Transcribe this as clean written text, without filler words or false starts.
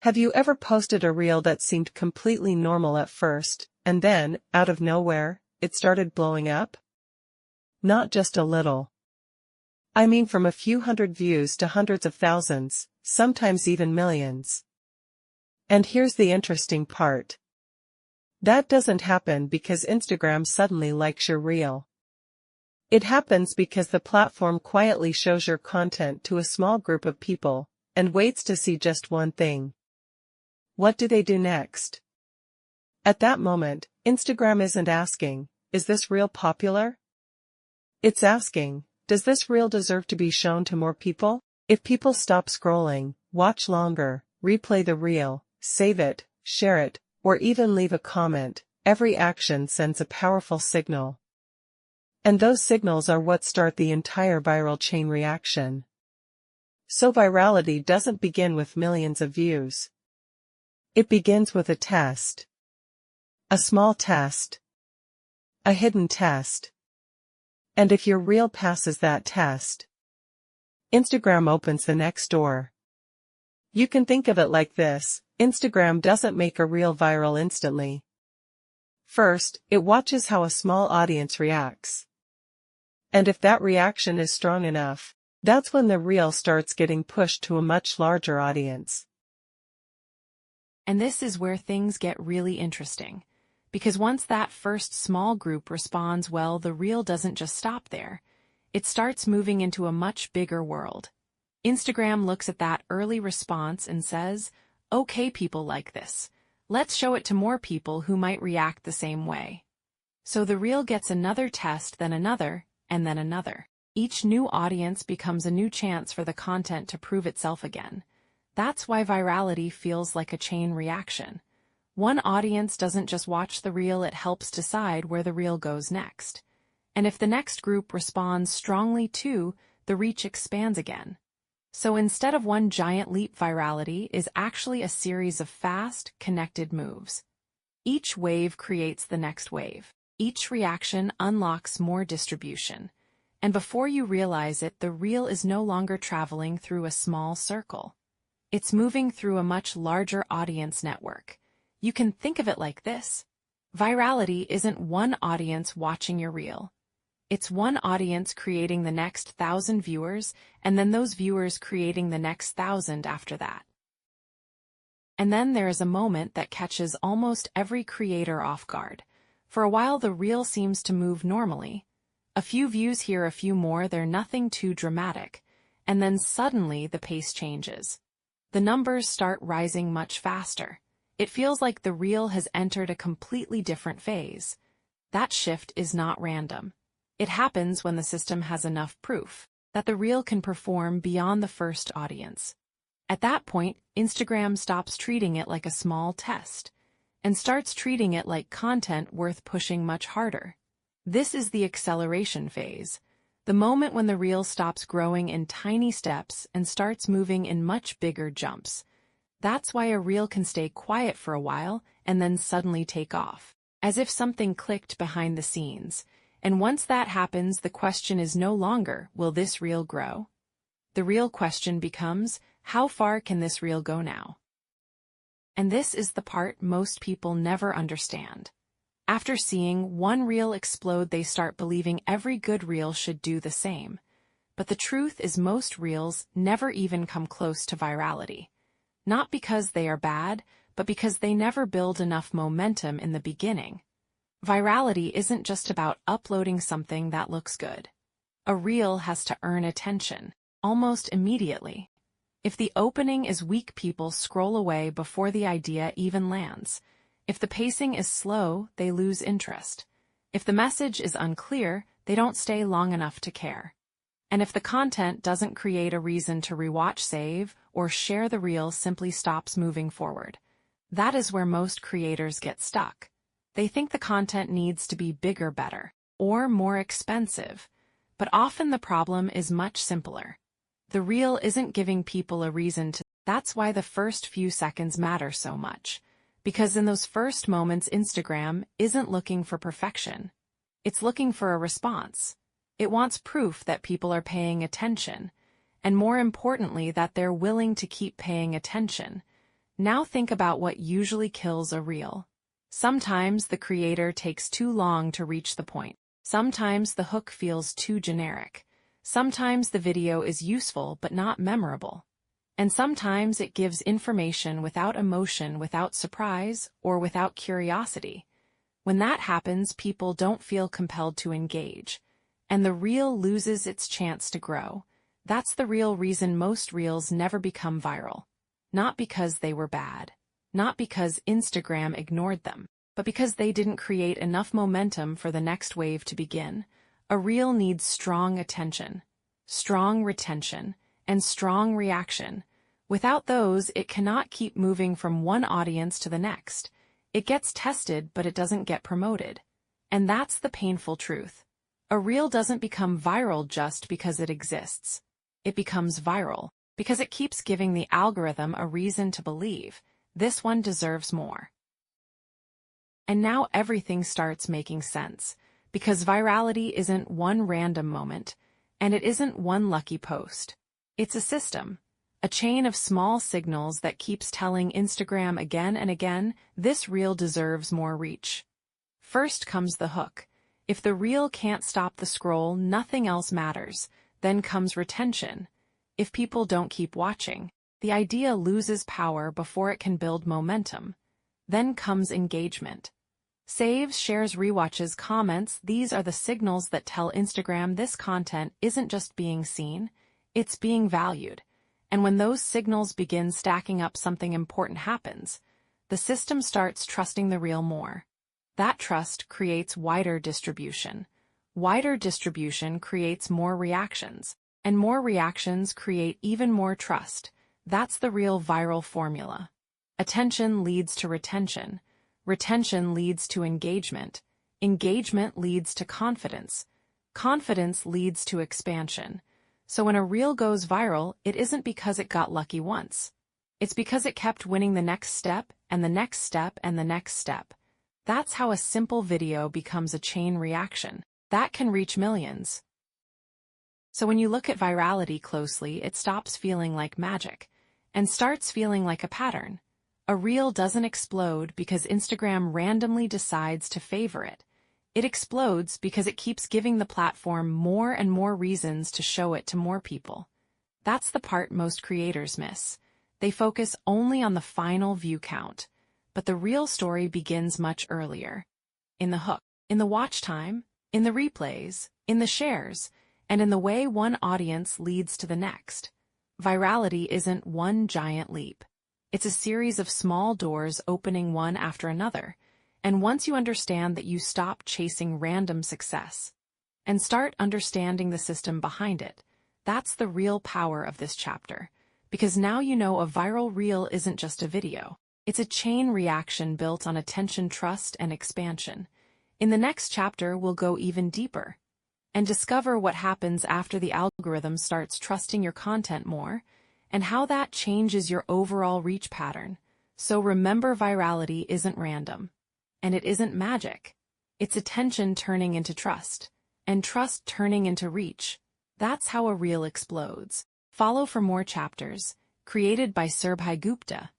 Have you ever posted a reel that seemed completely normal at first, and then, out of nowhere, it started blowing up? Not just a little. I mean from a few hundred views to hundreds of thousands, sometimes even millions. And here's the interesting part. That doesn't happen because Instagram suddenly likes your reel. It happens because the platform quietly shows your content to a small group of people, and waits to see just one thing. What do they do next? At that moment, Instagram isn't asking, is this reel popular? It's asking, does this reel deserve to be shown to more people? If people stop scrolling, watch longer, replay the reel, save it, share it, or even leave a comment, every action sends a powerful signal. And those signals are what start the entire viral chain reaction. So virality doesn't begin with millions of views. It begins with a test. A small test. A hidden test. And if your reel passes that test, Instagram opens the next door. You can think of it like this: Instagram doesn't make a reel viral instantly. First, it watches how a small audience reacts. And if that reaction is strong enough, that's when the reel starts getting pushed to a much larger audience. And this is where things get really interesting. Because once that first small group responds well, the reel doesn't just stop there. It starts moving into a much bigger world. Instagram looks at that early response and says, okay, people like this. Let's show it to more people who might react the same way. So the reel gets another test, then another, and then another. Each new audience becomes a new chance for the content to prove itself again. That's why virality feels like a chain reaction. One audience doesn't just watch the reel, it helps decide where the reel goes next. And if the next group responds strongly too, the reach expands again. So instead of one giant leap, virality is actually a series of fast, connected moves. Each wave creates the next wave. Each reaction unlocks more distribution. And before you realize it, the reel is no longer traveling through a small circle. It's moving through a much larger audience network. You can think of it like this. Virality isn't one audience watching your reel. It's one audience creating the next 1,000 viewers, and then those viewers creating the next 1,000 after that. And then there is a moment that catches almost every creator off guard. For a while the reel seems to move normally. A few views here, a few more, they're nothing too dramatic. And then suddenly the pace changes. The numbers start rising much faster. It feels like the reel has entered a completely different phase. That shift is not random. It happens when the system has enough proof that the reel can perform beyond the first audience. At that point, Instagram stops treating it like a small test and starts treating it like content worth pushing much harder. This is the acceleration phase, the moment when the reel stops growing in tiny steps and starts moving in much bigger jumps. That's why a reel can stay quiet for a while and then suddenly take off, as if something clicked behind the scenes. And once that happens, the question is no longer, will this reel grow? The real question becomes, how far can this reel go now? And this is the part most people never understand. After seeing one reel explode, they start believing every good reel should do the same. But the truth is most reels never even come close to virality. Not because they are bad, but because they never build enough momentum in the beginning. Virality isn't just about uploading something that looks good. A reel has to earn attention, almost immediately. If the opening is weak, people scroll away before the idea even lands. If the pacing is slow, they lose interest. If the message is unclear, they don't stay long enough to care. And if the content doesn't create a reason to rewatch, save, or share, the reel simply stops moving forward. That is where most creators get stuck. They think the content needs to be bigger, better, or more expensive. But often the problem is much simpler. The reel isn't giving people a reason to. That's why the first few seconds matter so much. Because in those first moments, Instagram isn't looking for perfection. It's looking for a response. It wants proof that people are paying attention, and more importantly, that they're willing to keep paying attention. Now think about what usually kills a reel. Sometimes the creator takes too long to reach the point. Sometimes the hook feels too generic. Sometimes the video is useful but not memorable. And sometimes it gives information without emotion, without surprise, or without curiosity. When that happens, people don't feel compelled to engage, and the reel loses its chance to grow. That's the real reason most reels never become viral. Not because they were bad, not because Instagram ignored them, but because they didn't create enough momentum for the next wave to begin. A reel needs strong attention, strong retention, and strong reaction. Without those, it cannot keep moving from one audience to the next. It gets tested, but it doesn't get promoted. And that's the painful truth. A reel doesn't become viral just because it exists. It becomes viral because it keeps giving the algorithm a reason to believe this one deserves more. And now everything starts making sense, because virality isn't one random moment, and it isn't one lucky post. It's a system, a chain of small signals that keeps telling Instagram again and again, this reel deserves more reach. First comes the hook. If the reel can't stop the scroll, nothing else matters. Then comes retention. If people don't keep watching, the idea loses power before it can build momentum. Then comes engagement. Saves, shares, rewatches, comments, these are the signals that tell Instagram this content isn't just being seen, it's being valued. And when those signals begin stacking up, something important happens. The system starts trusting the reel more. That trust creates wider distribution. Wider distribution creates more reactions, and more reactions create even more trust. That's the real viral formula. Attention leads to retention. Retention leads to engagement. Engagement leads to confidence. Confidence leads to expansion. So when a reel goes viral, it isn't because it got lucky once. It's because it kept winning the next step, and the next step, and the next step. That's how a simple video becomes a chain reaction that can reach millions. So when you look at virality closely, it stops feeling like magic and starts feeling like a pattern. A reel doesn't explode because Instagram randomly decides to favor it. It explodes because it keeps giving the platform more and more reasons to show it to more people. That's the part most creators miss. They focus only on the final view count, but the real story begins much earlier. In the hook, in the watch time, in the replays, in the shares, and in the way one audience leads to the next. Virality isn't one giant leap. It's a series of small doors opening one after another. And once you understand that, you stop chasing random success and start understanding the system behind it. That's the real power of this chapter. Because now you know a viral reel isn't just a video. It's a chain reaction built on attention, trust, and expansion. In the next chapter, we'll go even deeper and discover what happens after the algorithm starts trusting your content more, and how that changes your overall reach pattern. So remember, virality isn't random, and it isn't magic. It's attention turning into trust, and trust turning into reach. That's how a reel explodes. Follow for more chapters, created by Surbhai Gupta.